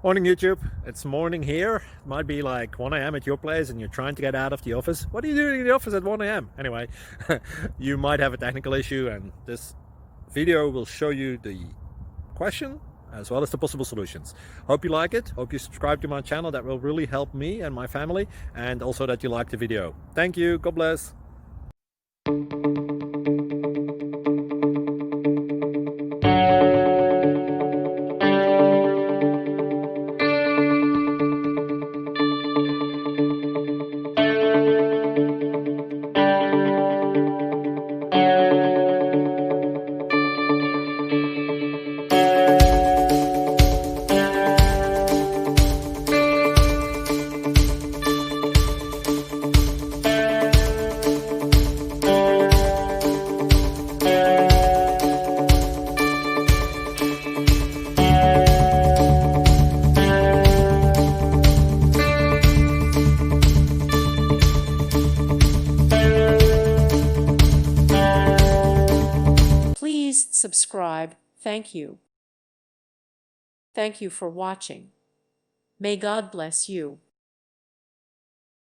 Morning YouTube, it's morning here. It might be like 1 a.m. at your place and you're trying to get out of the office. What are you doing in the office at 1 a.m.? Anyway, you might have a technical issue and this video will show you the question as well as the possible solutions. Hope you like it, hope you subscribe to my channel. That will really help me and my family, and also that you like the video. Thank you, God bless. Please subscribe. Thank you. Thank you for watching. May God bless you.